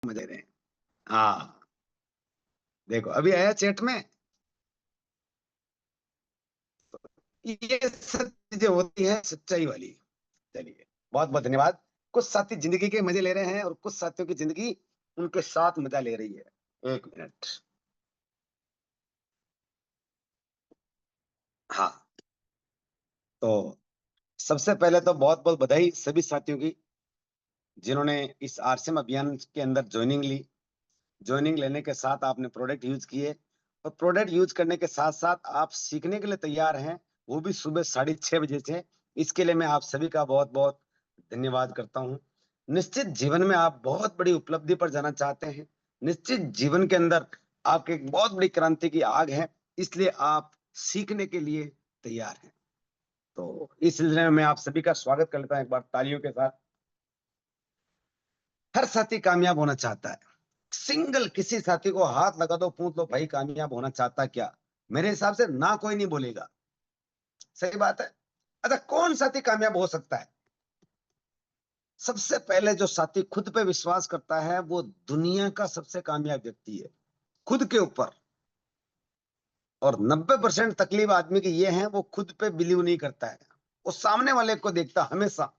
मजे रहे हैं। हाँ, देखो अभी आया चैट में। ये सब चीजें होती है सच्चाई वाली। चलिए, बहुत बहुत धन्यवाद। कुछ साथी जिंदगी के मजे ले रहे हैं और कुछ साथियों की जिंदगी उनके साथ मजा ले रही है। 1 मिनट। हाँ, तो सबसे पहले तो बहुत बहुत बधाई सभी साथियों की जिन्होंने इस आरसीएम अभियान के अंदर ज्वाइनिंग ली। ज्वाइनिंग लेने के साथ आपने प्रोडक्ट यूज किए और प्रोडक्ट यूज करने के साथ साथ आप सीखने के लिए तैयार हैं, वो भी सुबह 6:30 बजे से। इसके लिए मैं आप सभी का बहुत बहुत धन्यवाद करता हूँ। निश्चित जीवन में आप बहुत बड़ी उपलब्धि पर जाना चाहते हैं। निश्चित जीवन के अंदर आपके एक बहुत बड़ी क्रांति की आग है, इसलिए आप सीखने के लिए तैयार हैं। तो इस सिलसिले में मैं आप सभी का स्वागत कर लेता हूं एक बार तालियों के साथ। हर साथी कामयाब होना चाहता है। सिंगल किसी साथी को हाथ लगा दो, पूछ लो भाई कामयाब होना चाहता क्या? मेरे हिसाब से ना कोई नहीं बोलेगा। सही बात है। अच्छा, कौन साथी कामयाब हो सकता है? सबसे पहले जो साथी खुद पे विश्वास करता है वो दुनिया का सबसे कामयाब व्यक्ति है, खुद के ऊपर। और 90% तकलीफ आदमी की ये है, वो खुद पे बिलीव नहीं करता है, वो सामने वाले को देखता हमेशा।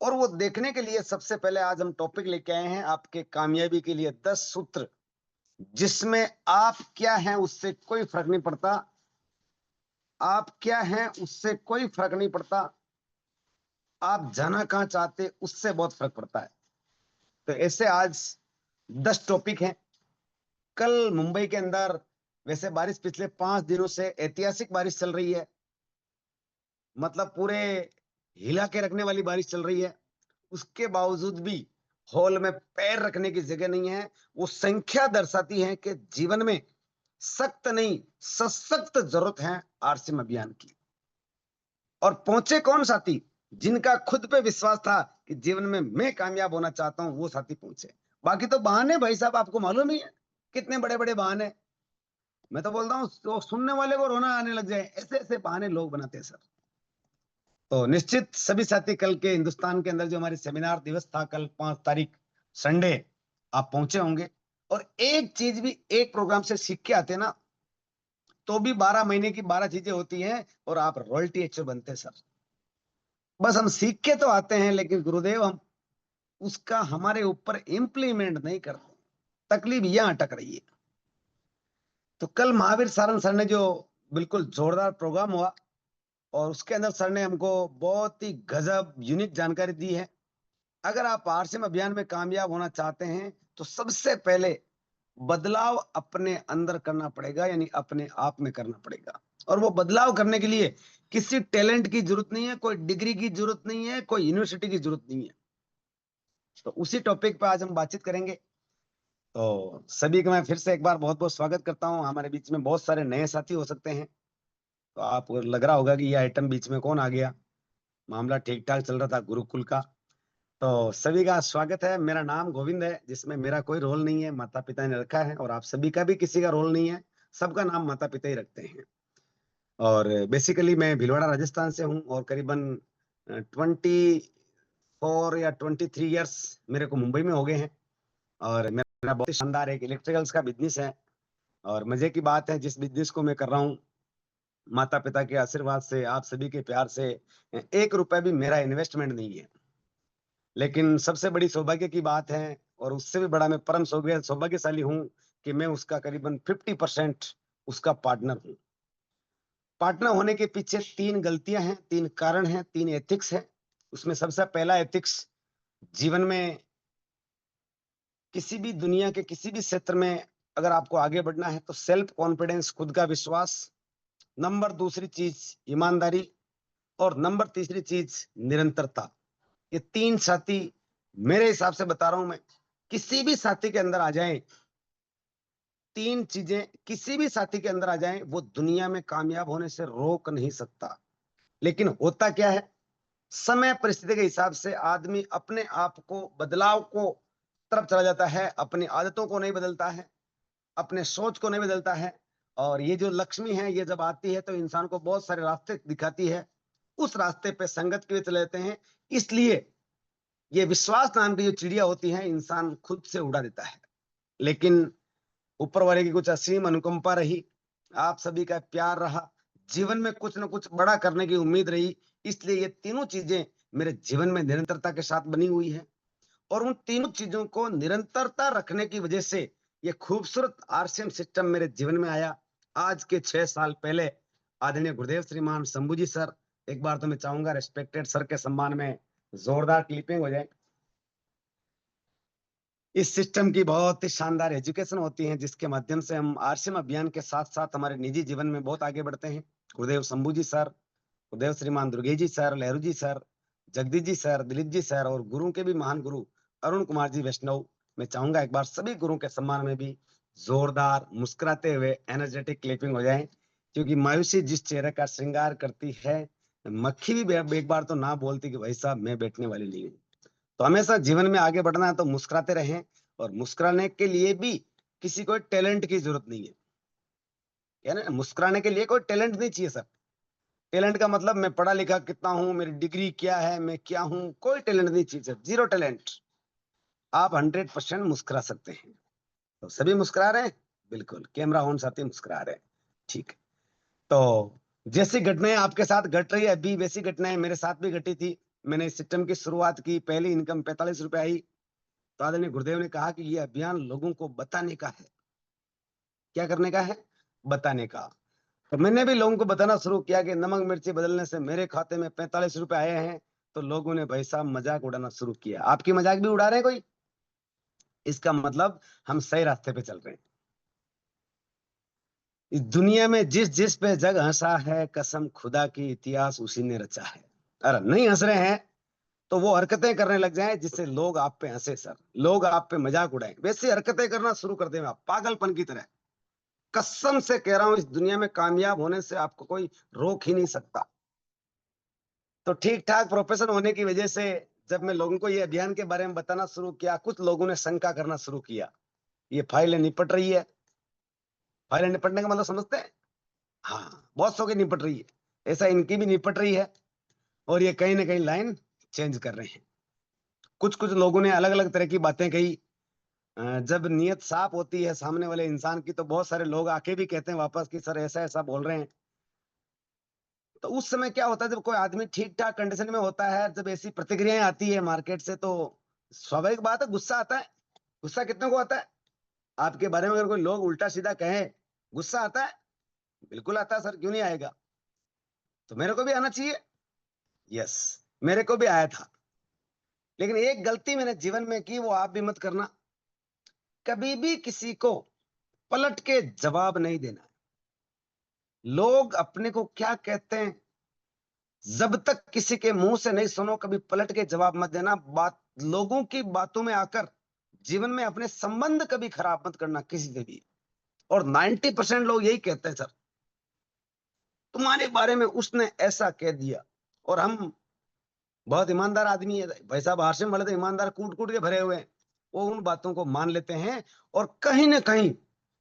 और वो देखने के लिए सबसे पहले आज हम टॉपिक लेके आए हैं आपके कामयाबी के लिए 10 सूत्र, जिसमें आप क्या हैं उससे कोई फर्क नहीं पड़ता। आप क्या हैं उससे कोई फर्क नहीं पड़ता। आप जाना कहां चाहते उससे बहुत फर्क पड़ता है। तो ऐसे आज 10 टॉपिक हैं। कल मुंबई के अंदर वैसे बारिश पिछले 5 दिनों से ऐतिहासिक बारिश चल रही है। मतलब पूरे हिला के रखने वाली बारिश चल रही है। उसके बावजूद भी हॉल में पैर रखने की जगह नहीं है। वो संख्या दर्शाती है कि जीवन में सख्त नहीं सशक्त जरूरत है आरसीएम अभियान की। और पहुंचे कौन साथी? जिनका खुद पे विश्वास था कि जीवन में मैं कामयाब होना चाहता हूं, वो साथी पहुंचे। बाकी तो बहाने भाई साहब, आपको मालूम ही है कितने बड़े बड़े बहाने। मैं तो बोलता हूँ तो सुनने वाले को रोना आने लग जाए, ऐसे ऐसे बहाने लोग बनाते हैं सर। तो निश्चित सभी साथी कल के हिंदुस्तान के अंदर जो हमारी सेमिनार दिवस था, कल 5 तारीख संडे, आप पहुंचे होंगे। और एक चीज भी एक प्रोग्राम से सीख के आते ना, तो भी 12 महीने की 12 चीजें होती हैं और आप रॉयल्टी एचओ बनते सर। बस हम सीख के तो आते हैं, लेकिन गुरुदेव हम उसका हमारे ऊपर इम्प्लीमेंट नहीं करते। तकलीफ यहां अटक रही है। तो कल महावीर सारंग सर ने जो बिल्कुल जोरदार प्रोग्राम हुआ, और उसके अंदर सर ने हमको बहुत ही गजब यूनिक जानकारी दी है। अगर आप आरसीएम अभियान में कामयाब होना चाहते हैं तो सबसे पहले बदलाव अपने अंदर करना पड़ेगा, यानी अपने आप में करना पड़ेगा। और वो बदलाव करने के लिए किसी टैलेंट की जरूरत नहीं है, कोई डिग्री की जरूरत नहीं है, कोई यूनिवर्सिटी की जरूरत नहीं है। तो उसी टॉपिक पर आज हम बातचीत करेंगे। तो सभी का मैं फिर से एक बार बहुत बहुत स्वागत करता हूँ। हमारे बीच में बहुत सारे नए साथी हो सकते हैं, तो आपको लग रहा होगा कि ये आइटम बीच में कौन आ गया। मामला ठीक ठाक चल रहा था गुरुकुल का। तो सभी का स्वागत है। मेरा नाम गोविंद है, जिसमें मेरा कोई रोल नहीं है, माता पिता ने रखा है। और आप सभी का भी किसी का रोल नहीं है, सबका नाम माता पिता ही रखते हैं। और बेसिकली मैं भीलवाड़ा राजस्थान से हूँ, और करीबन 24 या 23 ईयर्स मेरे को मुंबई में हो गए हैं। और मेरा बहुत ही शानदार एक इलेक्ट्रिकल्स का बिजनेस है। और मजे की बात है, जिस बिजनेस को मैं कर रहा हूँ, माता पिता के आशीर्वाद से, आप सभी के प्यार से, 1 रुपए भी मेरा इन्वेस्टमेंट नहीं है। लेकिन सबसे बड़ी सौभाग्य की बात है, और उससे भी बड़ा मैं परम सौभाग्यशाली हूं कि मैं उसका करीबन 50% उसका पार्टनर हूं। पार्टनर होने के पीछे 3 गलतियां हैं, 3 कारण हैं, 3 एथिक्स हैं। उसमें सबसे पहला एथिक्स, जीवन में किसी भी दुनिया के किसी भी क्षेत्र में अगर आपको आगे बढ़ना है तो सेल्फ कॉन्फिडेंस, खुद का विश्वास। नंबर दूसरी चीज ईमानदारी। और नंबर तीसरी चीज निरंतरता। ये 3 साथी मेरे हिसाब से बता रहा हूं मैं, किसी भी साथी के अंदर आ जाए, 3 चीजें किसी भी साथी के अंदर आ जाए, वो दुनिया में कामयाब होने से रोक नहीं सकता। लेकिन होता क्या है, समय परिस्थिति के हिसाब से आदमी अपने आप को बदलाव को तरफ चला जाता है, अपनी आदतों को नहीं बदलता है, अपने सोच को नहीं बदलता है। और ये जो लक्ष्मी है, ये जब आती है तो इंसान को बहुत सारे रास्ते दिखाती है, उस रास्ते पे संगत के लिए चले जाते हैं। इसलिए ये विश्वास नाम की जो चिड़िया होती है इंसान खुद से उड़ा देता है, लेकिन ऊपर वाले की कुछ असीम अनुकंपा रही, आप सभी का प्यार रहा, जीवन में कुछ न कुछ बड़ा करने की उम्मीद रही, इसलिए ये तीनों चीजें मेरे जीवन में निरंतरता के साथ बनी हुई है। और उन तीनों चीजों को निरंतरता रखने की वजह से ये खूबसूरत आरसीएम सिस्टम मेरे जीवन में आया। आज के 6 साल पहले आदरणीय गुरुदेव श्रीमान शंभू जी सर, एक बार तो मैं चाहूंगा रेस्पेक्टेड सर के सम्मान में जोरदार क्लिपिंग हो जाए। इस सिस्टम की बहुत ही शानदार एजुकेशन होती है जिसके माध्यम से हम आरसीएम अभियान के साथ साथ हमारे निजी जीवन में बहुत आगे बढ़ते हैं। गुरुदेव शंभू जी सर, गुरुदेव श्रीमान दुर्गे जी सर, लहरू जी sir, Jagdish ji sir, Dilip ji sir और गुरु के भी महान गुरु अरुण कुमार जी वैष्णव, मैं चाहूंगा एक बार सभी गुरु के सम्मान में भी जोरदार मुस्कुराते हुए एनर्जेटिक क्लिपिंग हो जाए, क्योंकि मायूसी जिस चेहरे का श्रृंगार करती है, मक्खी भी एक बार तो ना बोलती कि भाई साहब मैं बैठने वाली नहीं हूँ। तो हमेशा जीवन में आगे बढ़ना है तो मुस्कुराते रहें, और मुस्कुराने के लिए भी किसी को टैलेंट की जरूरत नहीं है ना, मुस्कुराने के लिए कोई टैलेंट नहीं चाहिए सर। टैलेंट का मतलब मैं पढ़ा लिखा कितना हूं, मेरी डिग्री क्या है, मैं क्या हूं, कोई टैलेंट नहीं चाहिए सर, जीरो टैलेंट। आप 100% मुस्कुरा सकते हैं। तो सभी मुस्कुरा रहे हैं, बिल्कुल कैमरा ऑन, साथी मुस्कुरा रहे हैं, ठीक है। तो जैसी घटनाएं आपके साथ घट रही है अभी, वैसी घटनाएं मेरे साथ भी घटी थी। मैंने इस सिस्टम की शुरुआत की, पहली इनकम 45 रुपए आई, तो आदरणीय गुरुदेव ने कहा कि ये अभियान लोगों को बताने का है। क्या करने का है? बताने का। तो मैंने भी लोगों को बताना शुरू किया कि नमक मिर्ची बदलने से मेरे खाते में 45 रुपए आए हैं। तो लोगों ने भाई साहब मजाक उड़ाना शुरू किया। आपकी मजाक भी उड़ा रहे हैं कोई? इसका मतलब हम सही रास्ते पे चल रहे हैं। इस दुनिया में जिस जिस पे जग हंसा है, कसम खुदा की इतिहास उसी ने रचा है। अरे नहीं हंस रहे हैं तो वो हरकतें करने लग जाएं जिससे लोग आप पे हंसे सर, लोग आप पे मजाक उड़ाएं, वैसी हरकतें करना शुरू कर दें आप पागलपन की तरह। कसम से कह रहा हूं, इस दुनिया में कामयाब होने से आपको कोई रोक ही नहीं सकता। तो ठीक ठाक प्रोफेशन होने की वजह से जब मैं लोगों को ये अभियान के बारे में बताना शुरू किया, कुछ लोगों ने शंका करना शुरू किया, ये फाइलें निपट रही है। फाइलें निपटने का मतलब समझते हैं? हाँ, बहुत सौ की निपट रही है, ऐसा इनकी भी निपट रही है। और ये कहीं ना कहीं लाइन चेंज कर रहे हैं। कुछ कुछ लोगों ने अलग अलग तरह की बातें कही। जब नीयत साफ होती है सामने वाले इंसान की, तो बहुत सारे लोग आके भी कहते हैं वापस कि सर ऐसा ऐसा बोल रहे हैं। तो उस समय क्या होता है, जब कोई आदमी ठीक ठाक कंडीशन में होता है, जब ऐसी प्रतिक्रियाएं आती है मार्केट से, तो स्वाभाविक बात है गुस्सा आता है। गुस्सा कितने को आता है? आपके बारे में अगर कोई लोग उल्टा सीधा कहे, गुस्सा आता है? बिल्कुल आता है सर, क्यों नहीं आएगा? तो मेरे को भी आना चाहिए। यस, मेरे को भी आया था। लेकिन एक गलती मैंने जीवन में की, वो आप भी मत करना। कभी भी किसी को पलट के जवाब नहीं देना। लोग अपने को क्या कहते हैं, जब तक किसी के मुंह से नहीं सुनो, कभी पलट के जवाब मत देना। बात लोगों की बातों में आकर जीवन में अपने संबंध कभी खराब मत करना किसी से भी। और 90% लोग यही कहते हैं, सर तुम्हारे बारे में उसने ऐसा कह दिया। और हम बहुत ईमानदार आदमी है भाई साहब, आश्रम वाले तो ईमानदार कूट कूट के भरे हुए हैं। वो उन बातों को मान लेते हैं और कहीं ना कहीं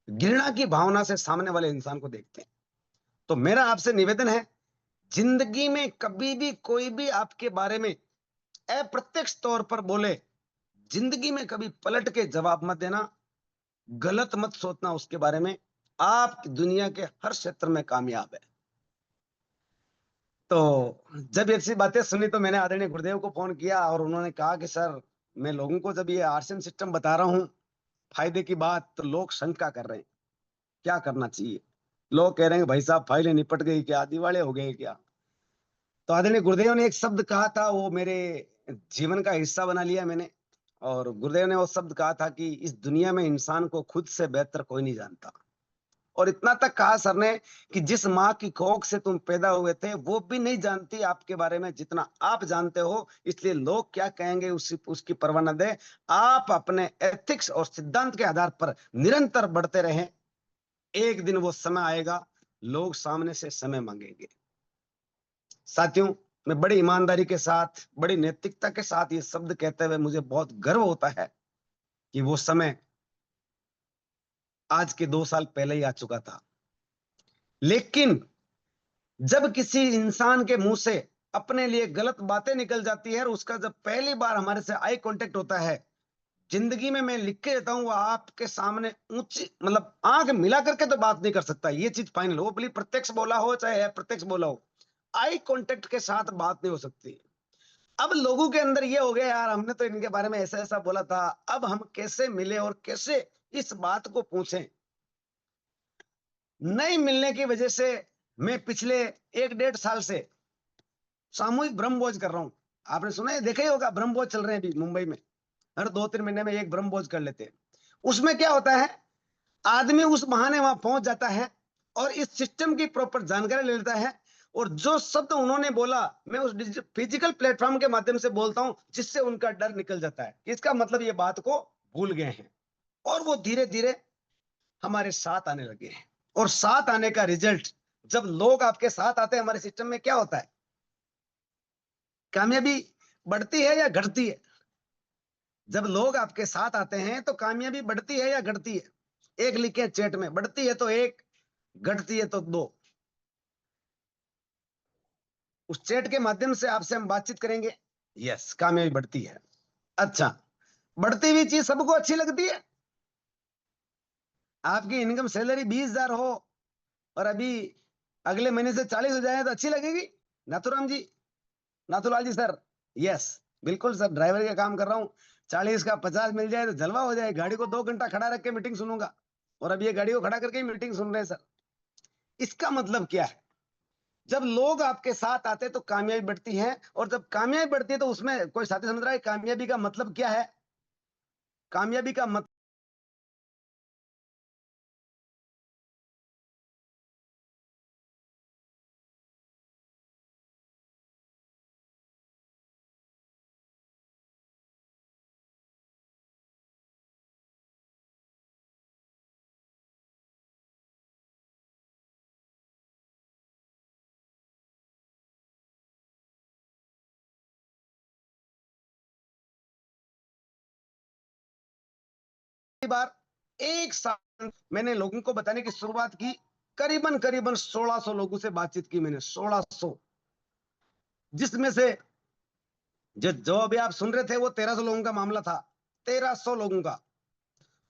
घृणा की भावना से सामने वाले इंसान को देखते हैं। तो मेरा आपसे निवेदन है, जिंदगी में कभी भी कोई भी आपके बारे में अप्रत्यक्ष तौर पर बोले, जिंदगी में कभी पलट के जवाब मत देना, गलत मत सोचना उसके बारे में। आप दुनिया के हर क्षेत्र में कामयाब है। तो जब ऐसी बातें सुनी तो मैंने आदरणीय गुरुदेव को फोन किया और उन्होंने कहा कि सर, मैं लोगों को जब ये आरसीएम सिस्टम बता रहा हूँ फायदे की बात, तो लोग शंका कर रहे हैं क्या करना चाहिए। लोग कह रहे हैं भाई साहब फाइलें निपट गई क्या, दिवाले हो गए क्या? तो आदरणीय गुरुदेव ने एक शब्द कहा था, वो मेरे जीवन का हिस्सा बना लिया मैंने। और गुरुदेव ने वो शब्द कहा था कि इस दुनिया में इंसान को खुद से बेहतर कोई नहीं जानता। और इतना तक कहा सर ने कि जिस माँ की कोख से तुम पैदा हुए थे वो भी नहीं जानती आपके बारे में जितना आप जानते हो। इसलिए लोग क्या कहेंगे उसकी परवाह न दे। आप अपने एथिक्स और सिद्धांत के आधार पर निरंतर बढ़ते रहें। एक दिन वो समय आएगा, लोग सामने से समय मांगेंगे। साथियों, मैं बड़ी ईमानदारी के साथ, बड़ी नैतिकता के साथ ये शब्द कहते हुए मुझे बहुत गर्व होता है कि वो समय आज के 2 साल पहले ही आ चुका था। लेकिन जब किसी इंसान के मुंह से अपने लिए गलत बातें निकल जाती है, और उसका जब पहली बार हमारे से आई कांटेक्ट होता है, जिंदगी में मैं लिख के देता हूं, वो आपके सामने ऊंची मतलब आंख मिला करके तो बात नहीं कर सकता, ये चीज फाइनल हो, भले प्रत्यक्ष बोला हो चाहे अप्रत्यक्ष बोला हो, आई कांटेक्ट के साथ बात नहीं हो सकती। अब लोगों के अंदर ये हो गया, यार हमने तो इनके बारे में ऐसा ऐसा बोला था, अब हम कैसे मिले और कैसे इस बात को पूछें। नहीं मिलने की वजह से मैं पिछले 1-1.5 साल से सामूहिक ब्रह्मभोज कर रहा हूं। आपने सुना है, देखा ही होगा, ब्रह्मभोज चल रहे हैं अभी मुंबई में, हर 2-3 महीने में एक ब्रह्मभोज कर लेते हैं। उसमें क्या होता है, आदमी उस बहाने वहां पहुंच जाता है और इस सिस्टम की प्रॉपर जानकारी ले लेता है, और जो शब्द उन्होंने बोला मैं उस फिजिकल प्लेटफॉर्म के माध्यम से बोलता हूं, जिससे उनका डर निकल जाता है। इसका मतलब ये बात को भूल गए हैं, और वो धीरे धीरे हमारे साथ आने लगे हैं। और साथ आने का रिजल्ट, जब लोग आपके साथ आते हैं हमारे सिस्टम में, क्या होता है, कामयाबी बढ़ती है या घटती है? जब लोग आपके साथ आते हैं तो कामयाबी बढ़ती है या घटती है? एक लिखे चैट में, बढ़ती है तो 1, घटती है तो 2। उस चैट के माध्यम से आपसे हम बातचीत करेंगे। यस, कामयाबी बढ़ती है। अच्छा, बढ़ती हुई चीज सबको अच्छी लगती है। आपकी इनकम सैलरी 20,000 हो और अभी अगले महीने से 40 हो जाए तो अच्छी लगेगी? नाथुराम जी, नाथुलाल जी सर। यस, बिल्कुल सर, ड्राइवर का काम कर रहा हूँ, 40 का 50 मिल जाए तो जलवा हो जाए। गाड़ी को 2 घंटा खड़ा रख के मीटिंग सुनूंगा, और अभी ये गाड़ी को खड़ा करके मीटिंग सुन रहे हैं सर। इसका मतलब क्या है, जब लोग आपके साथ आते हैं तो कामयाबी बढ़ती है, और जब कामयाबी बढ़ती है तो उसमें कोई साथी समझ रहा है कामयाबी का मतलब क्या है? कामयाबी का मतलब बार एक साल मैंने लोगों को बताने की शुरुआत की, करीबन करीबन 1600 लोगों से बातचीत की मैंने, 1600। जिसमें से जो अभी आप सुन रहे थे वो 1300 लोगों का मामला था, 1300 लोगों का।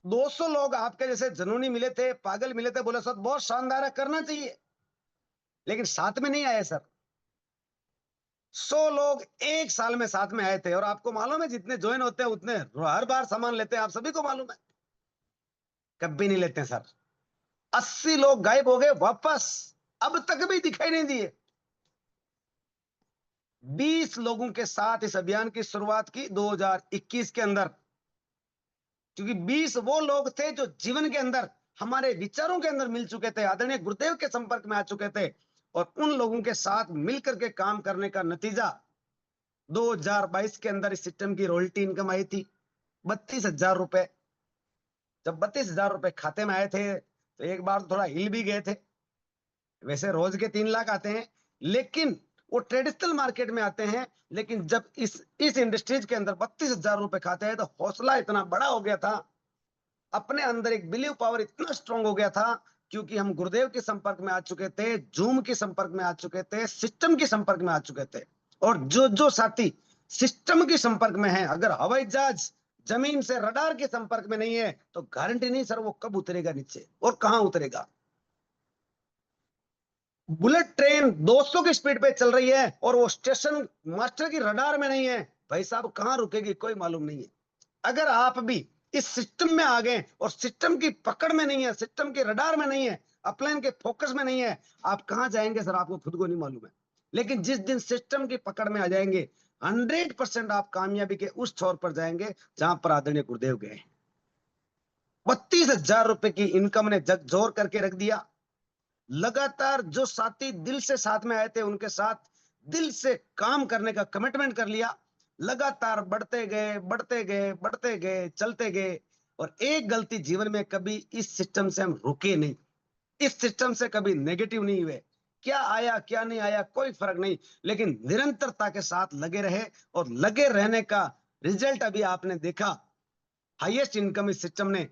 200 लोग आपके जैसे जनूनी मिले थे, पागल मिले थे, बोले सर बहुत शानदार है, करना चाहिए, लेकिन साथ में नहीं आए सर। 100 लोग एक साल में साथ में आए थे, और आपको मालूम है जितने ज्वाइन होते हैं उतने हर बार सामान लेते हैं, आप सभी को मालूम है? कभी नहीं लेते सर। 80 लोग गायब हो गए वापस, अब तक भी दिखाई नहीं दिए। 20 लोगों के साथ इस अभियान की शुरुआत की 2021 के अंदर, क्योंकि 20 वो लोग थे जो जीवन के अंदर हमारे विचारों के अंदर मिल चुके थे, आदरणीय गुरुदेव के संपर्क में आ चुके थे, और उन लोगों के साथ मिलकर के काम करने का नतीजा 2022 के अंदर इस सिस्टम की रॉयल्टी इनकम आई थी 32,000 रुपए। जब 32,000 रुपए खाते में आए थे तो एक बार थोड़ा हिल भी गए थे। वैसे रोज के 3 लाख आते हैं, लेकिन वो ट्रेडिशनल मार्केट में आते हैं, लेकिन जब इस इंडस्ट्रीज के अंदर 32,000 रुपए खाते हैं तो हौसला इतना बड़ा हो गया था, अपने अंदर एक बिलीव पावर इतना स्ट्रांग हो गया था, क्योंकि हम गुरुदेव के संपर्क में आ चुके थे, जूम के संपर्क में आ चुके थे, सिस्टम के संपर्क में आ चुके थे। और जो जो साथी सिस्टम के संपर्क में है, अगर हवाई जहाज जमीन से रडार के संपर्क में नहीं है तो गारंटी नहीं सर वो कब उतरेगा नीचे और कहां उतरेगा। बुलेट ट्रेन 200 की स्पीड पे चल रही है और वो स्टेशन मास्टर की रडार में नहीं है, भाई साहब कहां रुकेगी कोई मालूम नहीं है। अगर आप भी इस सिस्टम में आ गए और सिस्टम की पकड़ में नहीं है, सिस्टम के रडार में नहीं है, अपलाइन के फोकस में नहीं है, आप कहां जाएंगे सर आपको खुद को नहीं मालूम है। लेकिन जिस दिन सिस्टम की पकड़ में आ जाएंगे 100% आप कामयाबी के उस छोर पर जाएंगे जहां पर आदरणीय गुरुदेव गए। 32,000 रुपए की इनकम ने झकझोर करके रख दिया। लगातार जो साथी दिल से साथ में आए थे उनके साथ दिल से काम करने का कमिटमेंट कर लिया, लगातार बढ़ते गए बढ़ते गए बढ़ते गए चलते गए। और एक गलती जीवन में, कभी इस सिस्टम से हम रुके नहीं, इस सिस्टम से कभी नेगेटिव नहीं हुए, क्या आया क्या नहीं आया कोई फर्क नहीं, लेकिन निरंतरता के साथ लगे रहे, और लगे रहने का रिजल्ट अभी आपने देखा। हाईएस्ट इनकम इस सिस्टम ने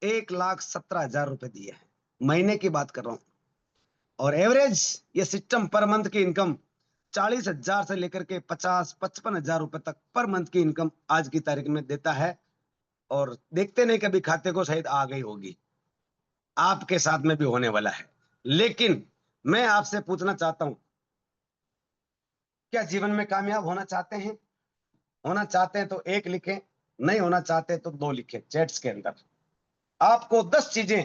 1,17,000 रुपए दिए है, महीने की बात कर रहा हूं। और एवरेज ये सिस्टम पर मंथ की इनकम 40,000 से लेकर के 50-55 हजार रुपए तक पर मंथ की इनकम आज की तारीख में देता है। और देखते नहीं कभी खाते को शायद आ गई होगी, आपके साथ में भी होने वाला है। लेकिन मैं आपसे पूछना चाहता हूं, क्या जीवन में कामयाब होना चाहते हैं? होना चाहते हैं तो एक लिखें, नहीं होना चाहते तो 2 लिखें चैट्स के अंदर। आपको 10 चीजें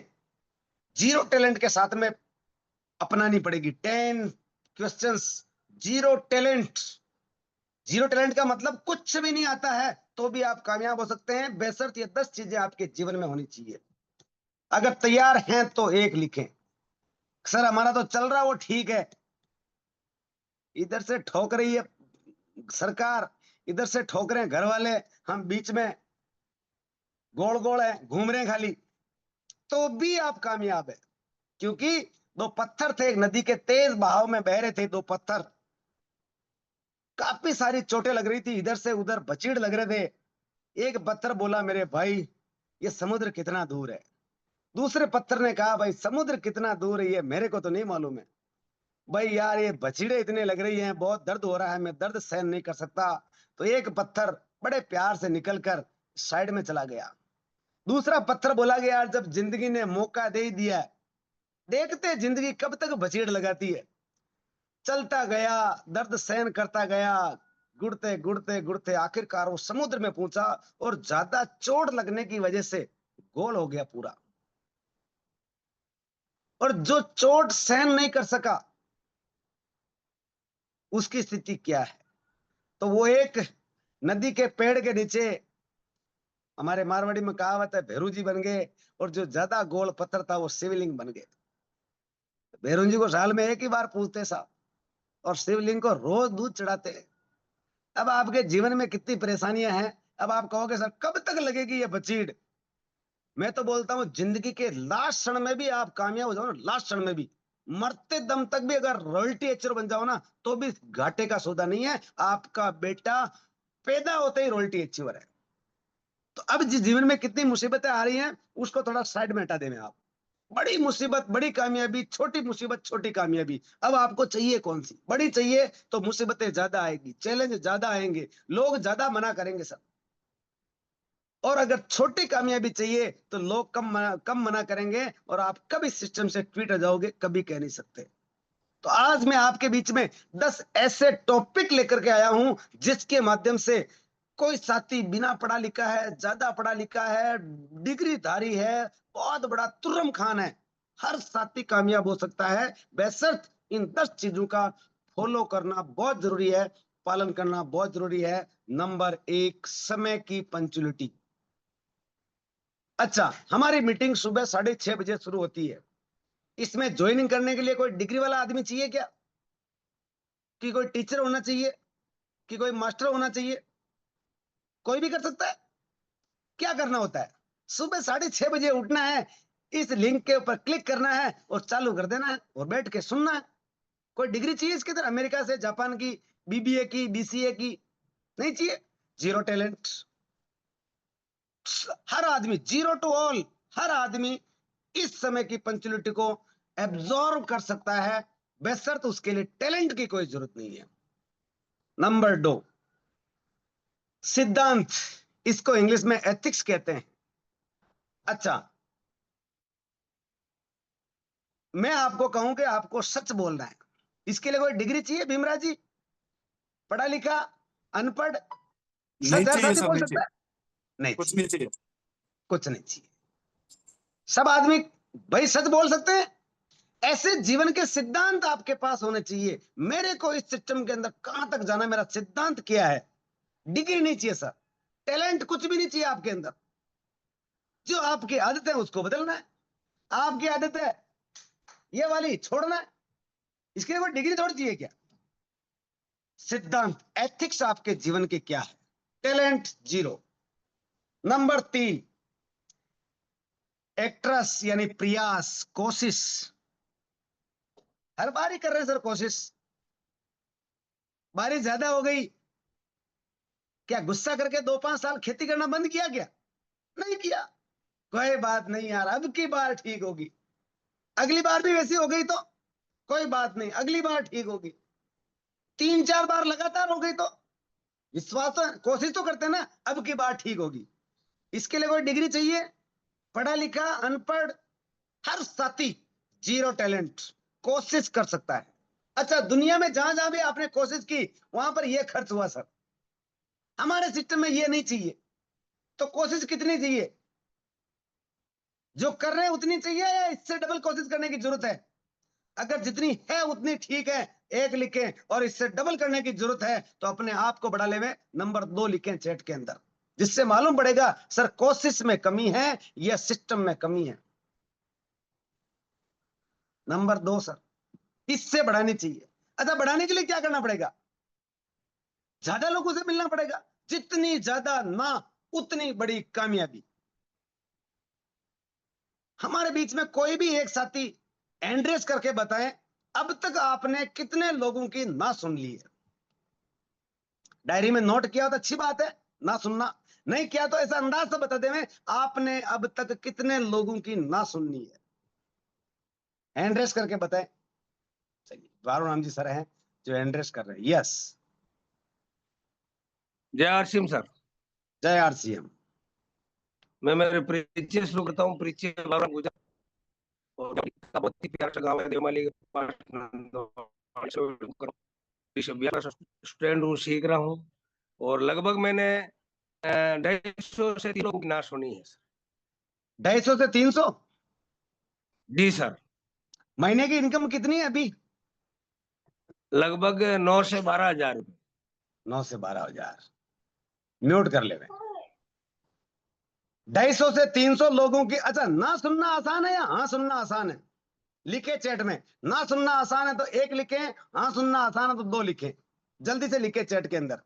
जीरो टैलेंट के साथ में अपनानी पड़ेगी। 10 questions zero talent. Zero talent का मतलब कुछ भी नहीं आता है तो भी आप कामयाब हो सकते हैं, बेशर्त ये 10 चीजें आपके जीवन में होनी चाहिए। अगर तैयार हैं तो एक लिखें। सर हमारा तो चल रहा, वो ठीक है, इधर से ठोक रही है सरकार, इधर से ठोक रहे हैं घर वाले, हम बीच में गोल गोल है, घूम रहे हैं खाली, तो भी आप कामयाब है। क्योंकि 2 पत्थर थे, एक नदी के तेज बहाव में बह रहे थे 2 पत्थर, काफी सारी चोटें लग रही थी, इधर से उधर बचीड़ लग रहे थे। एक पत्थर बोला, मेरे भाई ये समुद्र कितना दूर है। दूसरे पत्थर ने कहा, भाई समुद्र कितना दूर है ये मेरे को तो नहीं मालूम है। भाई यार ये बछड़े इतने लग रही हैं, बहुत दर्द हो रहा है, मैं दर्द सहन नहीं कर सकता। तो एक पत्थर बड़े प्यार से निकलकर साइड में चला गया। दूसरा पत्थर बोला गया, यार जब जिंदगी ने मौका दे ही दिया है, देखते जिंदगी कब तक बछेड़ लगाती है। चलता गया, दर्द सहन करता गया, गुड़ते गुड़ते गुड़ते आखिरकार वो समुद्र में पहुंचा, और ज्यादा चोट लगने की वजह से गोल हो गया पूरा। और जो चोट सहन नहीं कर सका, उसकी स्थिति क्या है? तो वो एक नदी के पेड़ के नीचे, हमारे मारवाड़ी में कहावत है, भैरू जी बन गए, और जो ज्यादा गोल पत्थर था वो शिवलिंग बन गए। भैरू जी को साल में एक ही बार पूजते साहब, और शिवलिंग को रोज दूध चढ़ाते हैं। अब आपके जीवन में कितनी परेशानियां हैं, अब आप कहोगे सर कब तक लगेगी ये बचीड़? मैं तो बोलता हूँ जिंदगी के लास्ट क्षण में भी आप कामयाब हो जाओ ना, लास्ट क्षण में भी, मरते दम तक भी अगर रॉयल्टी एचर बन जाओ ना, तो भी घाटे का सौदा नहीं है। आपका बेटा पैदा होते ही रॉयल्टी अचीवर है। तो अब जिस जीवन में कितनी मुसीबतें आ रही हैं, उसको थोड़ा साइड में हटा दें आप। बड़ी मुसीबत बड़ी कामयाबी, छोटी मुसीबत छोटी कामयाबी। अब आपको चाहिए कौन सी? बड़ी चाहिए तो मुसीबतें ज्यादा आएगी, चैलेंज ज्यादा आएंगे, लोग ज्यादा मना करेंगे सब। और अगर छोटी कामयाबी चाहिए तो लोग कम मना करेंगे, और आप कभी सिस्टम से ट्वीट हो जाओगे, कभी कह नहीं सकते। तो आज मैं आपके बीच में 10 ऐसे टॉपिक लेकर के आया हूं, जिसके माध्यम से कोई साथी बिना पढ़ा लिखा है, ज्यादा पढ़ा लिखा है, डिग्री धारी है, बहुत बड़ा तुर्रम खान है, हर साथी कामयाब हो सकता है, बेशर्त इन 10 चीजों का फॉलो करना बहुत जरूरी है, पालन करना बहुत जरूरी है। नंबर 1, समय की पंक्चुअलिटी। अच्छा, हमारी मीटिंग सुबह 6:30 बजे शुरू होती है। इसमें ज्वाइनिंग करने के लिए कोई डिग्री वाला आदमी चाहिए क्या? कि कोई टीचर होना चाहिए? कि कोई मास्टर होना चाहिए? कोई भी कर सकता है। क्या करना होता है? सुबह 6:30 बजे उठना है, इस लिंक के ऊपर क्लिक करना है और चालू कर देना है, और बैठ के सुनना है। कोई डिग्री चाहिए इसके अंदर? अमेरिका से, जापान की, बीबीए की, बीसीए की? नहीं चाहिए। Zero talent. हर आदमी, जीरो टू ऑल, हर आदमी इस समय की पंक्चुअलिटी को एब्जॉर्व कर सकता है, बेशर्त उसके लिए टैलेंट की कोई जरूरत नहीं है। नंबर 2, सिद्धांत। इसको इंग्लिश में एथिक्स कहते हैं। अच्छा, मैं आपको कहूं कि आपको सच बोलना है, इसके लिए कोई डिग्री चाहिए भीमराज जी? पढ़ा लिखा, अनपढ़? नहीं सच हर चाहिए साथी सर, बोल नहीं सकता चाहिए, है? नहीं कुछ चाहिए। नहीं चाहिए। कुछ नहीं चाहिए। सब आदमी भाई सच बोल सकते हैं। ऐसे जीवन के सिद्धांत आपके पास होने चाहिए। मेरे को इस सिस्टम के अंदर कहां तक जाना, मेरा सिद्धांत क्या है। डिग्री नहीं चाहिए सर, टैलेंट कुछ भी नहीं चाहिए आपके अंदर। जो आपकी आदत है उसको बदलना है। आपकी आदत है ये वाली, छोड़ना है। इसके लिए कोई डिग्री थोड़ी चाहिए क्या? सिद्धांत, एथिक्स आपके जीवन के क्या है? Talent zero. नंबर 3, एक्ट्रेस यानी प्रयास, कोशिश। हर बार ही कर रहे हैं सर कोशिश, बारिश ज्यादा हो गई, क्या गुस्सा करके 2-5 साल खेती करना बंद किया क्या? नहीं किया। कोई बात नहीं यार, अब की बार ठीक होगी। अगली बार भी वैसी हो गई तो कोई बात नहीं, अगली बार ठीक होगी। 3-4 बार लगातार हो गई तो विश्वास तो, कोशिश तो करते हैं ना, अब की बार ठीक होगी। इसके लिए कोई डिग्री चाहिए? पढ़ा लिखा अनपढ़ हर साथी, जीरो टैलेंट कोशिश कर सकता है। अच्छा, दुनिया में जहां जहां भी आपने कोशिश की वहां पर यह खर्च हुआ सर। हमारे सिस्टम में ये नहीं चाहिए। तो कोशिश कितनी चाहिए? जो कर रहे हैं उतनी चाहिए या इससे डबल कोशिश करने की जरूरत है? अगर जितनी है उतनी ठीक है, 1 लिखें, और इससे डबल करने की जरूरत है तो अपने आप को बढ़ा लेवे, नंबर 2 लिखें चैट के अंदर, जिससे मालूम पड़ेगा सर कोशिश में कमी है या सिस्टम में कमी है। नंबर 2 सर, इससे बढ़ानी चाहिए। अच्छा, बढ़ाने के लिए क्या करना पड़ेगा? ज्यादा लोगों से मिलना पड़ेगा। जितनी ज्यादा ना उतनी बड़ी कामयाबी। हमारे बीच में कोई भी एक साथी एंड्रेस करके बताएं, अब तक आपने कितने लोगों की ना सुन ली है? डायरी में नोट किया हो तो अच्छी बात है, ना सुनना नहीं किया तो ऐसा अंदाज से बता दें आपने अब तक कितने लोगों की ना सुननी है। हैंड रेस करके बताएं। चलिए, वारुण राम जी सर हैं जो हैंड रेस कर रहे हैं। यस, जय आरसीएम सर। जय आरसीएम। मैं मेरे परिचय शुरू करता हूँ। परिचय बाबा गुजर, और बहुत ही प्यारा गाँव है देवमाली के पास। स्टूडेंट हूँ, सीख रहा हूँ, और लगभग मैंने 250 से 300 की ना सुनी है सर। 250 से 300? जी सर। महीने की इनकम कितनी है अभी? लगभग 9 से 12 हजार रुपये। 9 से 12,000। म्यूट कर ले। 250 से 300 लोगों की। अच्छा, ना सुनना आसान है या हाँ सुनना आसान है? लिखे चैट में। ना सुनना आसान है तो 1 लिखें, हाँ सुनना आसान है तो 2 लिखें। जल्दी से लिखे चैट के अंदर।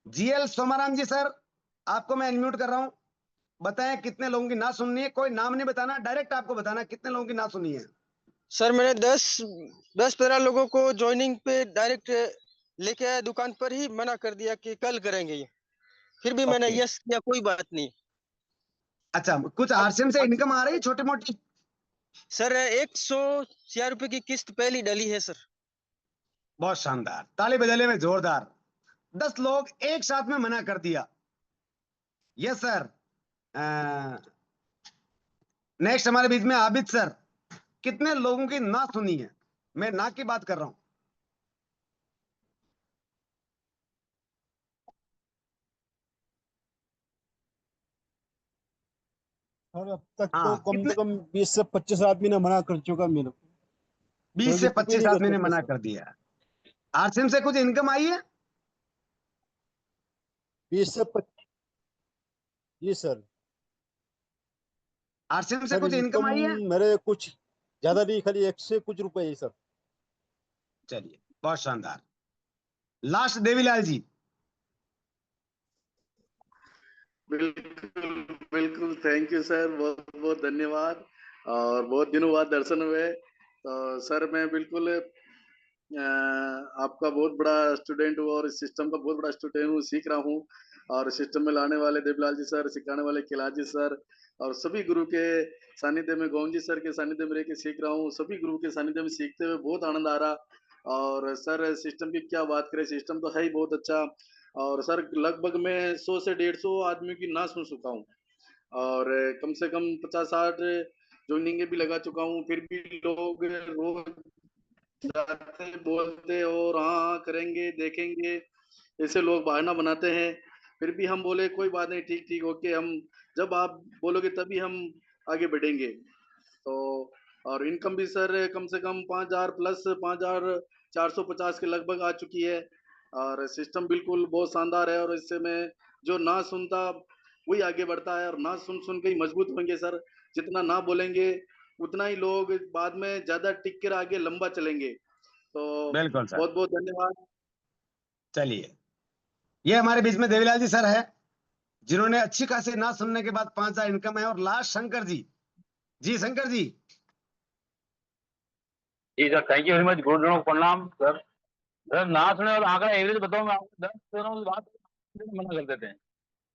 जीएल सोमाराम जी सर, आपको मैं अनम्यूट कर रहा हूं। बताएं कितने लोगों की ना सुननी है? कोई नाम नहीं बताना, डायरेक्ट आपको बताना कितने लोगों की ना सुननी है। सर मैंने 10-15 लोगों को ज्वाइनिंग पे डायरेक्ट लेके आया, दुकान पर ही मना कर दिया कि कल करेंगे ये। फिर भी मैंने ओके। यस किया, कोई बात नहीं। अच्छा, कुछ अब आरसीएम से इनकम आ रही है छोटी मोटी? सर 104 रुपए की किस्त पहली डली है सर। बहुत शानदार, ताली बजा ले में जोरदार। 10 लोग एक साथ में मना कर दिया। Yes sir. नेक्स्ट हमारे बीच में आबिद सर, कितने लोगों की ना सुनी है? मैं ना की बात कर रहा हूं। और अब तक तो हाँ, कम कितने? से कम 20 से 25 आदमी ने मना कर चुका मेरे को। 20 से तो भी 25 नहीं कर आदमी ने सकते मना सर। कर दिया। आरसीएम से कुछ इनकम आई है? 20 से 25। जी सर। आरसीएम से सर कुछ इनकम इनकम आई है? मेरे कुछ ज्यादा नहीं, खाली 1 से कुछ रुपए ही सर। चलिए, बहुत शानदार। लास्ट देवीलाल जी। बिल्कुल बिल्कुल, थैंक यू सर, बहुत बहुत धन्यवाद। और बहुत दिनों बाद दर्शन हुए। तो सर मैं बिल्कुल आपका बहुत बड़ा स्टूडेंट हूँ और इस सिस्टम का बहुत बड़ा स्टूडेंट हूँ, सीख रहा हूँ। और सिस्टम में लाने वाले देवलाल जी सर, सिखाने वाले किला जी सर, और सभी गुरु के सानिध्य में, गोविंद जी सर के सानिध्य में रह के सीख रहा हूँ। सभी गुरु के सानिध्य में सीखते हुए बहुत आनंद आ रहा। और सर सिस्टम की क्या बात करें, सिस्टम तो है ही बहुत अच्छा। और सर लगभग मैं 100 से 150 आदमी की ना सुन चुका हूँ, और कम से कम 50-60 ज्वाइनिंग भी लगा चुका हूँ। फिर भी लोग रोज जाते बोलते और हाँ हाँ करेंगे देखेंगे, ऐसे लोग बहाना बनाते हैं। फिर भी हम बोले कोई बात नहीं, ठीक ठीक ओके, हम जब आप बोलोगे तभी हम आगे बढ़ेंगे। तो और इनकम भी सर कम से कम 5,000 प्लस 5,450 के लगभग आ चुकी है। और सिस्टम बिल्कुल बहुत शानदार है, और इससे मैं जो ना सुनता वही आगे बढ़ता है, और ना सुन सुन के ही मजबूत होंगे सर। जितना ना बोलेंगे उतना ही लोग बाद में ज्यादा टिक कर आगे लंबा चलेंगे। तो बिल्कुल सर। बहुत बहुत धन्यवाद। चलिए, ये हमारे बीच में देवीलाल जी सर है जिन्होंने अच्छी खासी ना सुनने के बाद 5,000 इनकम है। और लास्ट शंकर जी। जी शंकर जी। जी sir, thank you very much. Good प्रणाम सर। सर ना सुने और आंकड़ा एवरेज बताऊं मैं आपको, 10 दिनों की बात मना कर देते हैं,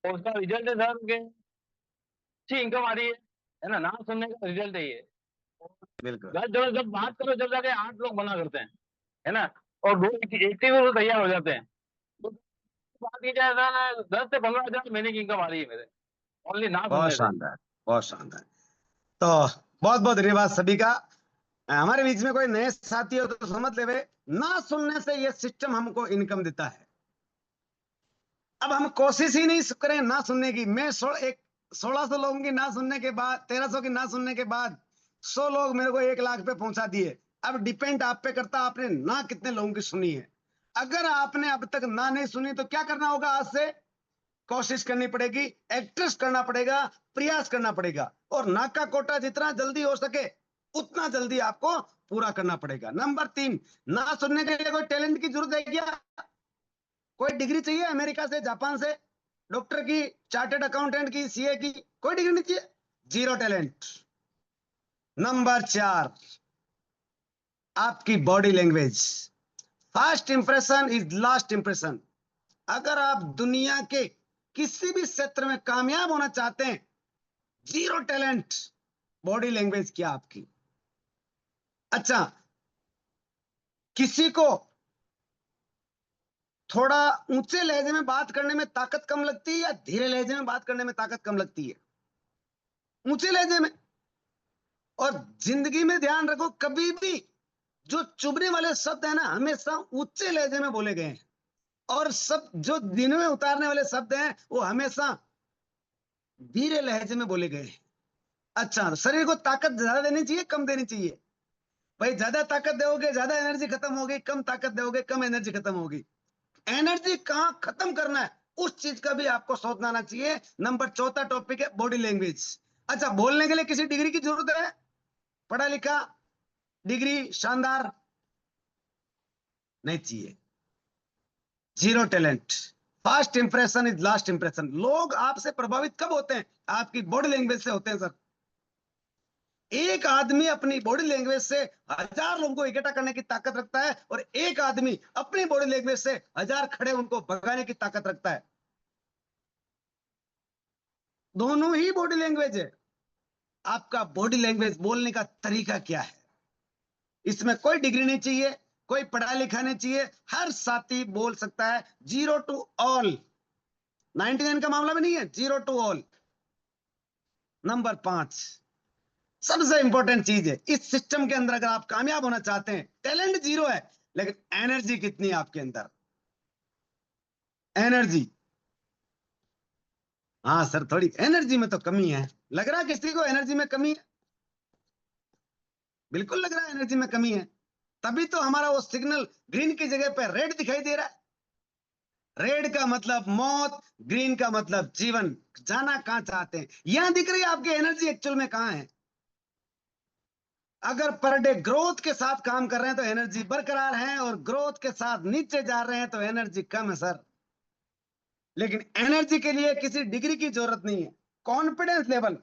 तो उसका रिजल्ट है सर कि अच्छी इनकम आ रही है ना। ना सुनने का रिजल्ट है ये। बिल्कुल। 10 दिनों जब बात करो जब जाके 8 लोग मना करते हैं, है ना। और 2 एक्टिव तो तैयार हो जाते हैं। तो बात ये क्या है ना, 10 से 15,000 महीने की इनकम आ रही है मेरे, ओनली ना बहुत सुनने से। शानदार, बहुत शानदार। तो बहुत बहुत धन्यवाद सभी का। हमारे बीच में कोई नए साथी हो तो समझ ले, ना सुनने से ये सिस्टम हमको इनकम देता है। अब हम कोशिश ही नहीं करें ना सुनने की। मैं 1600 लोगों की ना सुनने के बाद, 1300 की ना सुनने के बाद 100 लोग मेरे को 1 लाख पे पहुंचा दिए। अब डिपेंड आप पे करता आपने ना कितने लोगों की सुनी है। अगर आपने अब तक ना नहीं सुनी तो क्या करना होगा? आज से कोशिश करनी पड़ेगी, एक्ट्रेस करना पड़ेगा, प्रयास करना पड़ेगा, और ना का कोटा जितना जल्दी हो सके उतना जल्दी आपको पूरा करना पड़ेगा। नंबर 3, ना सुनने के लिए कोई टैलेंट की जरूरत है क्या? कोई डिग्री चाहिए अमेरिका से, जापान से, डॉक्टर की, चार्टेड अकाउंटेंट की, सीए की? कोई डिग्री नहीं चाहिए, जीरो टैलेंट। नंबर 4, आपकी body language. First impression is last impression. अगर आप दुनिया के किसी भी क्षेत्र में कामयाब होना चाहते हैं, जीरो टैलेंट, बॉडी लैंग्वेज क्या आपकी? अच्छा, किसी को थोड़ा ऊंचे लहजे में बात करने में ताकत कम लगती है या धीरे लहजे में बात करने में ताकत कम लगती है? ऊंचे लहजे में। और जिंदगी में ध्यान रखो, कभी भी जो चुभने वाले शब्द है ना, हमेशा ऊंचे लहजे में बोले गए हैं, और सब जो दिन में उतारने वाले शब्द हैं वो हमेशा धीरे लहजे में बोले गए हैं। अच्छा, शरीर को ताकत ज्यादा देनी चाहिए, कम देनी चाहिए? भाई ज्यादा ताकत दोगे ज्यादा एनर्जी खत्म होगी, कम ताकत दोगे कम एनर्जी खत्म होगी। एनर्जी कहां खत्म करना है उस चीज का भी आपको सोचना आना चाहिए। नंबर 4 टॉपिक है बॉडी लैंग्वेज। अच्छा, बोलने के लिए किसी डिग्री की जरूरत है? पढ़ा लिखा, डिग्री, शानदार? नहीं चाहिए, zero talent. First impression is last impression. लोग आपसे प्रभावित कब होते हैं? आपकी बॉडी लैंग्वेज से होते हैं सर। एक आदमी अपनी बॉडी लैंग्वेज से 1000 लोगों को इकट्ठा करने की ताकत रखता है, और एक आदमी अपनी बॉडी लैंग्वेज से 1000 खड़े उनको भगाने की ताकत रखता है। दोनों ही बॉडी लैंग्वेज है। आपका बॉडी लैंग्वेज, बोलने का तरीका क्या है? इसमें कोई डिग्री नहीं चाहिए, कोई पढ़ा लिखा नहीं चाहिए, हर साथी बोल सकता है। 0 to all, 99 का मामला भी नहीं है, 0 to all। नंबर 5, सबसे इंपॉर्टेंट चीज है इस सिस्टम के अंदर, अगर आप कामयाब होना चाहते हैं, टैलेंट जीरो है लेकिन एनर्जी कितनी है आपके अंदर? एनर्जी, हाँ सर थोड़ी एनर्जी में तो कमी है। लग रहा है किसी को एनर्जी में कमी है? बिल्कुल लग रहा है एनर्जी में कमी है। तभी तो हमारा वो सिग्नल ग्रीन की जगह पे रेड दिखाई दे रहा है। रेड का मतलब मौत, ग्रीन का मतलब जीवन। जाना कहां चाहते हैं? यहां दिख रही है आपकी एनर्जी एक्चुअल में कहां है। अगर पर डे ग्रोथ के साथ काम कर रहे हैं तो एनर्जी बरकरार है, और ग्रोथ के साथ नीचे जा रहे हैं तो एनर्जी कम है सर। लेकिन एनर्जी के लिए किसी डिग्री की जरूरत नहीं है। कॉन्फिडेंस लेवल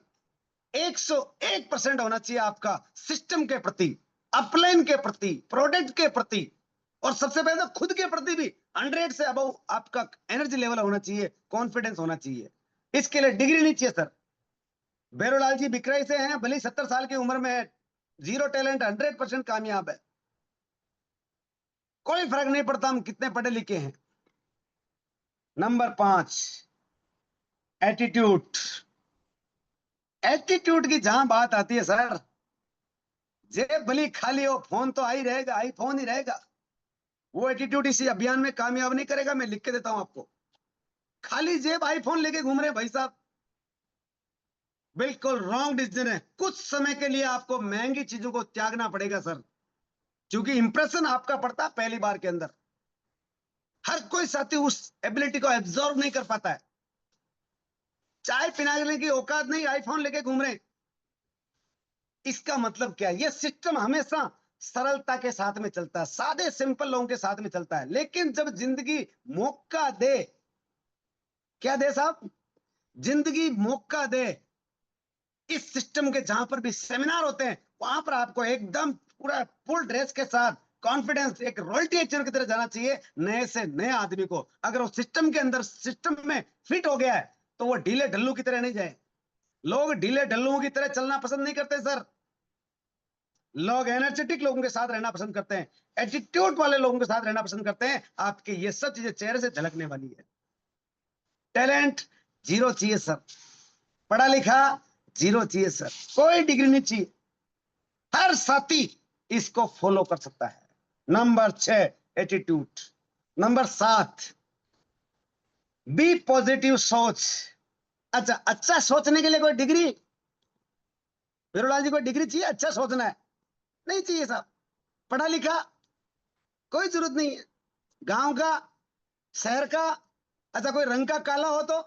101% होना चाहिए आपका, सिस्टम के प्रति, अपलाइन के प्रति, प्रोडक्ट के प्रति, और सबसे पहले तो खुद के प्रति भी 100 से अबव आपका एनर्जी लेवल होना चाहिए, कॉन्फिडेंस होना चाहिए। इसके लिए डिग्री नहीं चाहिए सर। बेरोलाल जी बिक्राई से हैं, भले 70 साल की उम्र में है, जीरो टैलेंट, 100% कामयाब है। कोई फर्क नहीं पड़ता हम कितने पढ़े लिखे हैं। Number 5, attitude. एटीट्यूड की जहां बात आती है सर, जेब भली खाली हो, फोन तो आई रहेगा, आईफोन ही रहेगा। वो एटीट्यूड इसी अभियान में कामयाब नहीं करेगा, मैं लिख के देता हूं आपको। खाली जेब आईफोन लेके घूम रहे हैं भाई साहब, बिल्कुल रॉन्ग डिसीजन है। कुछ समय के लिए आपको महंगी चीजों को त्यागना पड़ेगा सर, क्योंकि इंप्रेशन आपका पड़ता है पहली बार के अंदर। हर कोई साथी उस एबिलिटी को एब्जॉर्व नहीं कर पाता है। चाय पिलाने की औकात नहीं, आईफोन लेके घूम रहे हैं। इसका मतलब क्या है? ये सिस्टम हमेशा सरलता के साथ में चलता है, सादे सिंपल लोगों के साथ में चलता है। लेकिन जब जिंदगी मौका दे, क्या दे साहब? जिंदगी मौका दे, इस सिस्टम के जहां पर भी सेमिनार होते हैं वहां पर आपको एकदम पूरा फुल ड्रेस के साथ कॉन्फिडेंस, एक रॉयल्टी एक्टर की तरह जाना चाहिए नए से नए आदमी को। अगर वो सिस्टम के अंदर, सिस्टम में फिट हो गया है तो वो ढीले ढल्लू की तरह नहीं जाए। लोग ढीले ढल्लुओं की तरह चलना पसंद नहीं करते सर। लोग एनर्जेटिक लोगों के साथ रहना पसंद करते हैं, एटीट्यूड वाले लोगों के साथ रहना पसंद करते हैं। आपके ये सब चीजें चेहरे से झलकने वाली है। टैलेंट जीरो चाहिए सर, पढ़ा लिखा जीरो चाहिए सर, कोई डिग्री नहीं चाहिए, हर साथी इसको फॉलो कर सकता है। Number 6 attitude. Number 7 be positive सोच। अच्छा, अच्छा सोचने के लिए कोई डिग्री, वीरलाल जी कोई डिग्री चाहिए अच्छा सोचना है? नहीं चाहिए साहब। पढ़ा लिखा कोई जरूरत नहीं है, गांव का, शहर का, अच्छा कोई रंग का काला हो तो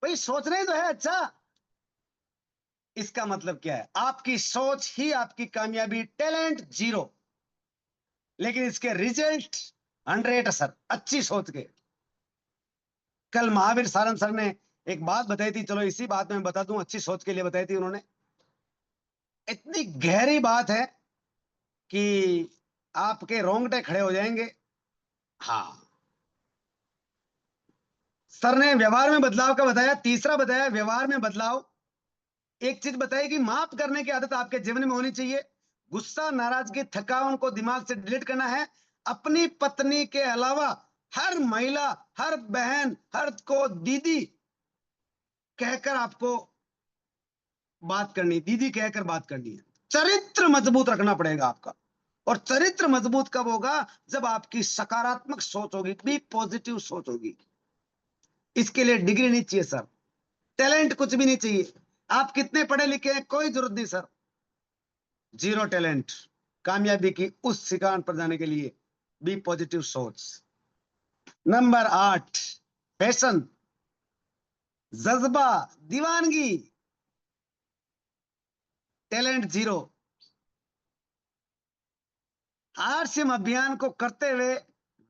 भाई सोचना ही तो है अच्छा। इसका मतलब क्या है? आपकी सोच ही आपकी कामयाबी। टैलेंट जीरो, लेकिन इसके रिजल्ट 100 सर, अच्छी सोच के। कल महावीर सारंग सर ने एक बात बताई थी, चलो इसी बात में बता दूं, अच्छी सोच के लिए बताई थी उन्होंने। इतनी गहरी बात है कि आपके रोंगटे खड़े हो जाएंगे। हाँ, सर ने व्यवहार में बदलाव का बताया, तीसरा बताया व्यवहार में बदलाव। एक चीज बताई कि माफ करने की आदत आपके जीवन में होनी चाहिए। गुस्सा, नाराजगी, थकान को दिमाग से डिलीट करना है। अपनी पत्नी के अलावा हर महिला, हर बहन, हर को दीदी कहकर आपको बात करनी, दीदी कहकर बात करनी है। चरित्र मजबूत रखना पड़ेगा आपका। और चरित्र मजबूत कब होगा? जब आपकी सकारात्मक सोच होगी, बी पॉजिटिव सोच होगी। इसके लिए डिग्री नहीं चाहिए सर, टैलेंट कुछ भी नहीं चाहिए। आप कितने पढ़े लिखे हैं कोई जरूरत नहीं सर, जीरो टैलेंट। कामयाबी की उस शिकार पर जाने के लिए बी पॉजिटिव सोच। नंबर 8 पैशन, जज्बा, दीवानगी। Talent zero. आरसीएम अभियान को करते हुए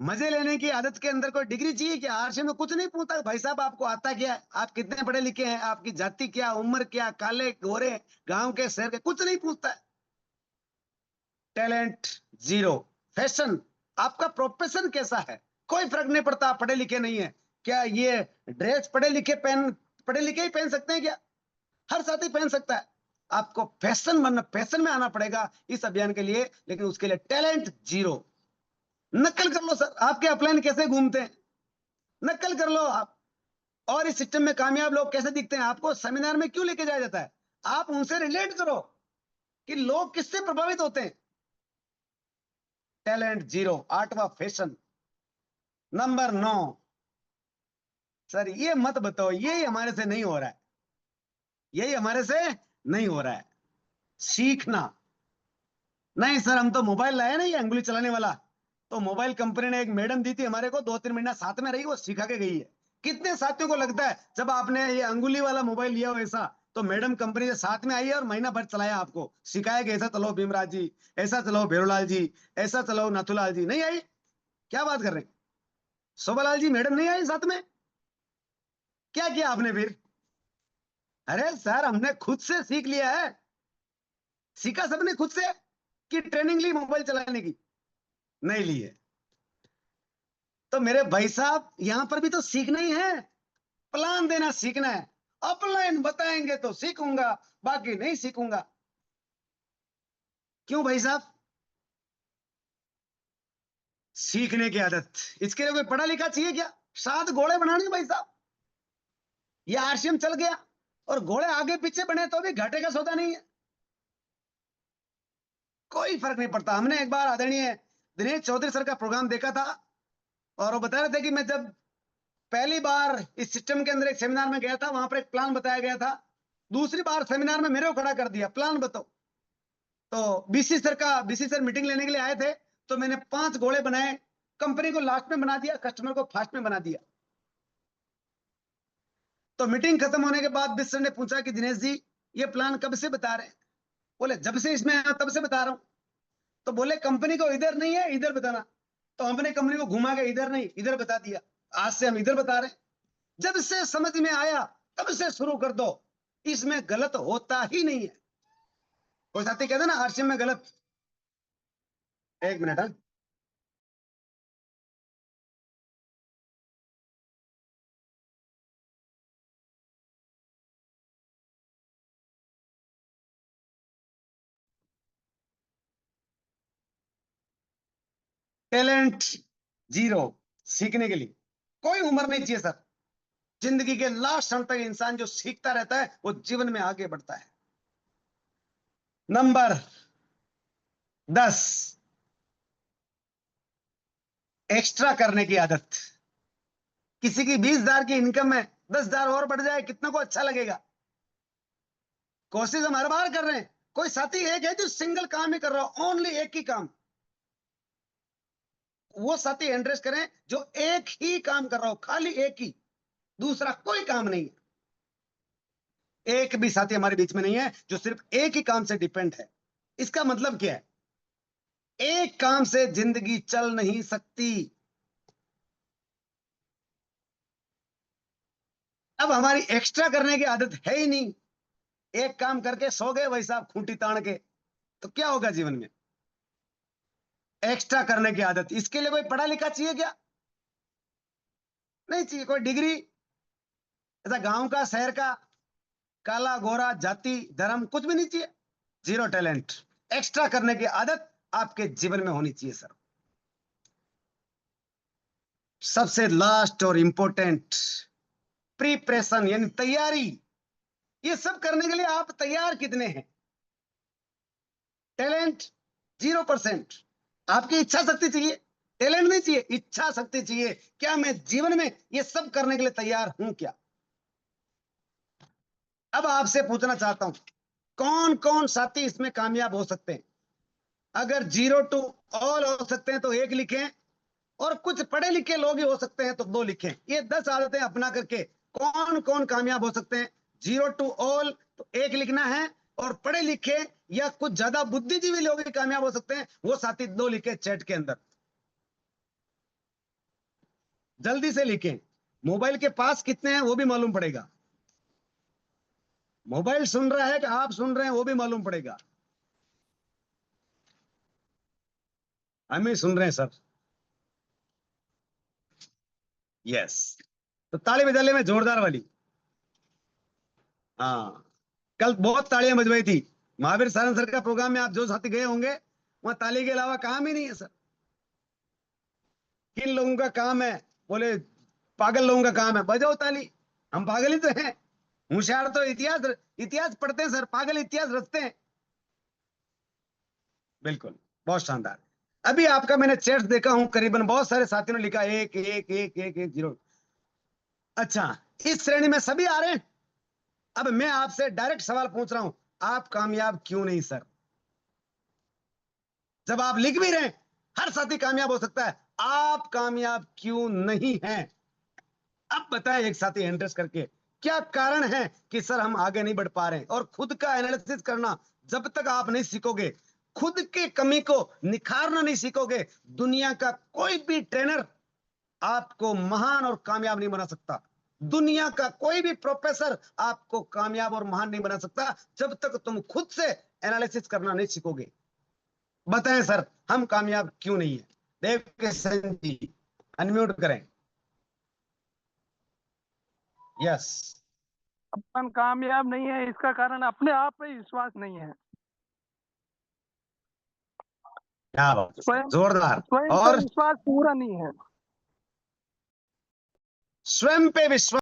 मजे लेने की आदत के अंदर कोई डिग्री चाहिए क्या? आरसीएम में कुछ नहीं पूछता भाई साहब आपको आता क्या है, आप कितने पढ़े लिखे हैं, आपकी जाति क्या, उम्र क्या, काले गोरे, गांव के शहर के, कुछ नहीं पूछता है। Talent zero. फैशन, आपका प्रोफेशन कैसा है, कोई फर्क नहीं पड़ता। आप पढ़े लिखे नहीं है, क्या ये ड्रेस पढ़े लिखे ही पहन सकते हैं क्या? हर साथी पहन सकता है। आपको फैशन बनना, फैशन में आना पड़ेगा इस अभियान के लिए, लेकिन उसके लिए टैलेंट जीरो। नकल कर लो सर, आपके अपलाइन कैसे घूमते हैं, नकल कर लो आप। और इस सिस्टम में कामयाब लोग कैसे दिखते हैं, आपको सेमिनार में क्यों लेके जाया जाता है? आप उनसे रिलेट करो कि लोग किससे प्रभावित होते हैं। Talent zero. 8वां फैशन। नंबर 9 सर ये मत बताओ ये हमारे से नहीं हो रहा है, यही हमारे से नहीं हो रहा है, सीखना। नहीं सर हम तो मोबाइल लाए ना, ये अंगुली चलाने वाला, तो मोबाइल कंपनी ने एक मैडम दी थी हमारे को, 2-3 महीना साथ में रही, वो सिखा के गई है। कितने साथियों को लगता है जब आपने ये अंगुली वाला मोबाइल लिया हो ऐसा, तो मैडम कंपनी से साथ में आई है और महीना भर चलाया, आपको सिखाया कि ऐसा चलो भीमराज जी, ऐसा चलो भेरूलाल जी, ऐसा चलो नाथूलाल जी? नहीं आई। क्या बात कर रहे हैं, शोभालाल जी मैडम नहीं आई साथ में? क्या किया आपने फिर? अरे सर हमने खुद से सीख लिया है। सीखा सबने खुद से कि ट्रेनिंग ली मोबाइल चलाने की? नहीं ली है। तो मेरे भाई साहब यहां पर भी तो सीखना ही है, प्लान देना सीखना है। अपलाइन बताएंगे तो सीखूंगा, बाकी नहीं सीखूंगा। क्यों भाई साहब? सीखने की आदत, इसके लिए कोई पढ़ा लिखा चाहिए क्या? 7 घोड़े बनाने भाई साहब, ये आरसीएम चल गया और घोड़े आगे पीछे बने तो भी घाटे का सौदा नहीं है, कोई फर्क नहीं पड़ता। हमने एक बार आदरणीय दिनेश चौधरी सर का प्रोग्राम देखा था, और वो बता रहे थे कि मैं जब पहली बार इस सिस्टम के अंदर एक सेमिनार में गया था, वहां पर एक प्लान बताया गया था। दूसरी बार सेमिनार में मेरे को खड़ा कर दिया, प्लान बताओ। तो बीसी सर मीटिंग लेने के लिए आए थे, तो मैंने 5 घोड़े बनाए, कंपनी को लास्ट में बना दिया, कस्टमर को फास्ट में बना दिया। तो मीटिंग खत्म होने के बाद बीसी सर ने पूछा कि दिनेश जी ये प्लान कब से बता रहे हैं? बोले जब से इसमें आया तब से बता रहा हूं। तो बोले कंपनी को इधर नहीं है इधर बताना। तो हमने कंपनी को घुमा के इधर नहीं इधर बता दिया, आज से हम इधर बता रहे हैं। जब से समझ में आया तब से शुरू कर दो, इसमें गलत होता ही नहीं है। कोई साथी कहते ना आरसीएम में गलत। एक मिनट है। Talent zero. सीखने के लिए कोई उम्र नहीं चाहिए सर। जिंदगी के लास्ट क्षण तक इंसान जो सीखता रहता है वो जीवन में आगे बढ़ता है। नंबर 10, एक्स्ट्रा करने की आदत। किसी की 20,000 की इनकम है, 10,000 और बढ़ जाए, कितना को अच्छा लगेगा। कोशिश हम हर बार कर रहे हैं। कोई साथी एक है जो सिंगल काम ही कर रहा हो, ओनली एक ही काम। वो साथी इंटरेस्ट करें जो एक ही काम कर रहा हो, खाली एक ही, दूसरा कोई काम नहीं है। एक भी साथी हमारे बीच में नहीं है जो सिर्फ एक ही काम से डिपेंड है। इसका मतलब क्या है? एक काम से जिंदगी चल नहीं सकती। अब हमारी एक्स्ट्रा करने की आदत है ही नहीं। एक काम करके सो गए भाई साहब खूंटी तान के, तो क्या होगा जीवन में? एक्स्ट्रा करने की आदत, इसके लिए कोई पढ़ा लिखा चाहिए क्या? नहीं चाहिए। कोई डिग्री, ऐसा गांव का शहर का, काला गोरा जाति धर्म कुछ भी नहीं चाहिए। Zero talent. एक्स्ट्रा करने की आदत आपके जीवन में होनी चाहिए सर। सबसे लास्ट और इंपॉर्टेंट, प्रिपरेशन यानी तैयारी। ये सब करने के लिए आप तैयार कितने हैं? टैलेंट 0%। आपकी इच्छा शक्ति चाहिए, टैलेंट नहीं चाहिए, इच्छा शक्ति चाहिए। क्या मैं जीवन में ये सब करने के लिए तैयार हूं क्या? अब आपसे पूछना चाहता हूं, कौन कौन साथी इसमें कामयाब हो सकते हैं? अगर 0 to all हो सकते हैं तो 1 लिखें, और कुछ पढ़े लिखे लोग ही हो सकते हैं तो 2 लिखें। ये 10 आदतें अपना करके कौन कौन कामयाब हो सकते हैं? 0 to all तो 1 लिखना है, और पढ़े लिखे या कुछ ज्यादा बुद्धिजीवी लोग ही कामयाब हो सकते हैं, वो साथी 2 लिखे चैट के अंदर। जल्दी से लिखें। मोबाइल के पास कितने हैं वो भी मालूम पड़ेगा। मोबाइल सुन रहा है कि आप सुन रहे हैं वो भी मालूम पड़ेगा। हम ही सुन रहे हैं सर। यस, तो ताली विद्यालय में जोरदार वाली। हाँ, कल बहुत तालियां बजवाई थी। महावीर सारंग सर का प्रोग्राम में आप जो साथी गए होंगे, वहां ताली के अलावा काम ही नहीं है सर। किन लोगों का काम है? बोले पागल लोगों का काम है, बजाओ ताली। हम पागल ही तो हैं। होशियार तो इतिहास इतिहास पढ़ते हैं सर, पागल इतिहास रचते हैं। बिल्कुल, बहुत शानदार। अभी आपका मैंने चैट्स देखा हूं, करीबन बहुत सारे साथियों ने लिखा 1 1 1 1 1 0। अच्छा, इस श्रेणी में सभी आ रहे हैं। अब मैं आपसे डायरेक्ट सवाल पूछ रहा हूं, आप कामयाब क्यों नहीं सर? जब आप लिख भी रहे हैं हर साथी कामयाब हो सकता है, आप कामयाब क्यों नहीं हैं? अब बताएं एक साथी इंटरेस्ट करके, क्या कारण है कि सर हम आगे नहीं बढ़ पा रहे हैं? और खुद का एनालिसिस करना जब तक आप नहीं सीखोगे, खुद के कमी को निखारना नहीं सीखोगे, दुनिया का कोई भी ट्रेनर आपको महान और कामयाब नहीं बना सकता। दुनिया का कोई भी प्रोफेसर आपको कामयाब और महान नहीं बना सकता जब तक तुम खुद से एनालिसिस करना नहीं सीखोगे। बताएं सर, हम कामयाब क्यों नहीं है? देव किशन जी अनम्यूट करें। यस, अपन कामयाब नहीं है, इसका कारण अपने आप पे विश्वास नहीं है। क्या बात है, स्वयं जोरदार। स्वयं और पर विश्वास पूरा नहीं है। स्वयं पे विश्वास